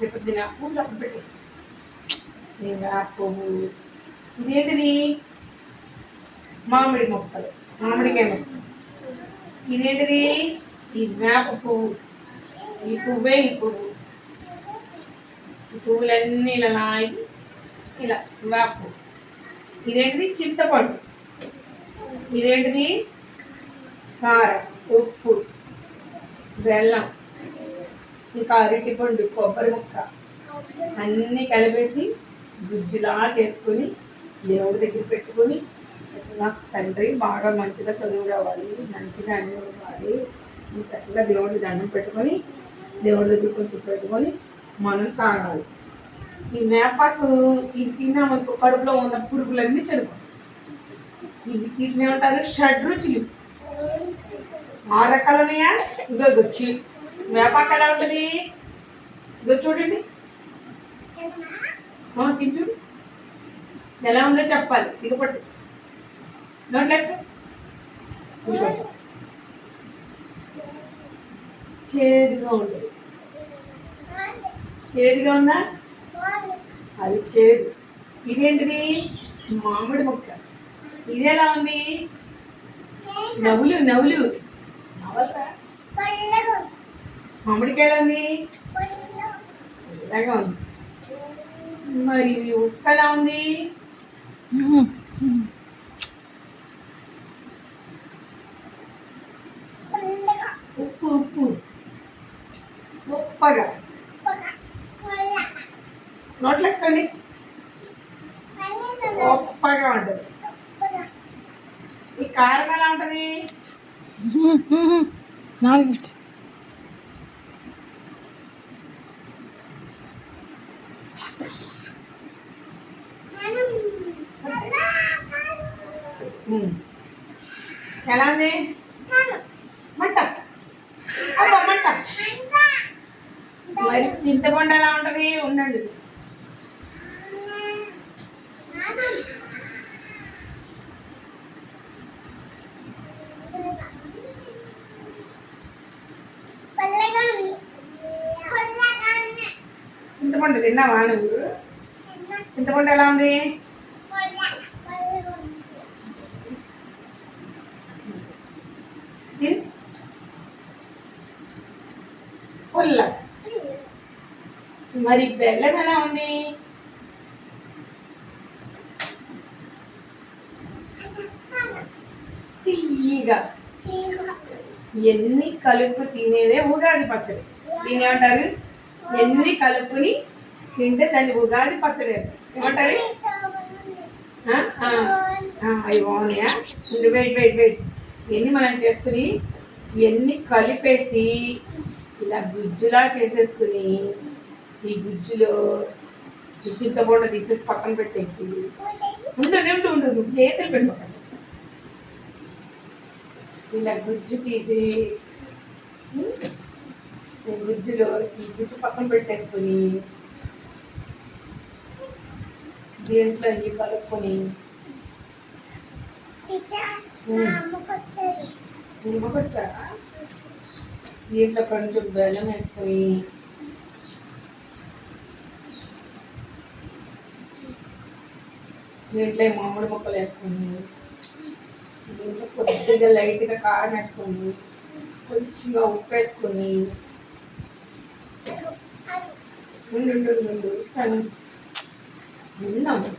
ఇప్పుడు దీని పువ్వులు అప్పుడు పెట్టి పువ్వు. ఇదేంటిది? మామిడి మొక్కలు, మామిడికాయ మొక్కలు. ఇదేంటిది? ఈ వేప పువ్వు. ఈ పువ్వే ఈ పువ్వు. ఈ పువ్వులన్నీ ఇలా లాగి ఇలా వేప పువ్వు. ఇదేంటిది? చింతపండు. ఇదేంటిది? కారం, ఉప్పు, బెల్లం, ఇంకా అరటిపండు, కొబ్బరి ముక్క అన్నీ కలిపేసి గుజ్జులా చేసుకొని దేవుడి దగ్గర పెట్టుకొని నాకు తండ్రి బాగా మంచిగా చదువు రావాలి, మంచిగా అన్నీ ఇవ్వాలి, చక్కగా దేవుడికి దండం పెట్టుకొని దేవుడి దగ్గర కొంచెం పెట్టుకొని మనం తాగాలి. ఈ వేపాకు ఇది తిన్నామనుకో కడుపులో ఉన్న పురుగులన్నీ చనిపోతాయి. వీటిని ఏమంటారు? షడ్రుచులు. 6 రకాలు ఉన్నాయా? ఇదో వచ్చి వేపాకు ఎలా ఉంటుంది? ఇదో చూడండి, తించు ఎలా ఉందో చెప్పాలి. దిగపట్టు నోట్లేసుకో. చేదుగా ఉంటుంది. చేదుగా ఉందా? అది చేదు. ఇదేంటిది? మామిడి మొక్క. ఇది ఎలా ఉంది? నవ్వులు నవ్వులు నవ్వరా? మామిడికాయ ఎలా ఉంది? ఇలాగా ఉంది. మరి ఉప్పు ఎలా ఉంది? ఉప్పు ఉప్పు ఉప్పగా. నోట్లేసుకోండి. ఉప్పగా ఉంటుంది. ఈ కారం ఎలా ఉంటుంది? ఎలా ఉంది? మంట. అబ్బా మంట. మరి చింతపండు ఎలా ఉంటుంది? ఉండండి. చింతపండు తిన్నావా నువ్వు? చింతపండు ఎలా ఉంది? పుల్ల. మరి బెల్లం ఎలా ఉంది? తీయగా. ఎన్ని కలుపు తినేదే ఉగాది పచ్చడి. దీని ఏమంటారు? ఎన్ని కలుపుని తింటే దాన్ని ఉగాది పచ్చడి ఏమంటారు? అవి బాగున్నాయా? Wait wait wait. ఎన్ని మనం చేసుకుని ఎన్ని కలిపేసి ఇలా గుజ్జులా చేసేసుకుని ఈ గుజ్జులో ఈ చింతపండు తీసేసి పక్కన పెట్టేసి ఉంటుంది చేతులు పెట్టుకోండి. ఇలా గుజ్జు తీసి గుజ్జులో ఈ గుజ్జు పక్కన పెట్టేసుకొని దీంట్లో ఇవి కలుపుకొని నిమ్మకొచ్చా దీంట్లో కొంచెం బెల్లం వేసుకొని దీంట్లో మామిడి ముక్కలు వేసుకొని దీంట్లో కొద్దిగా లైట్గా కారం వేసుకొని కొంచెంగా ఉప్పు వేసుకొని ఇస్తాను. విన్నాము.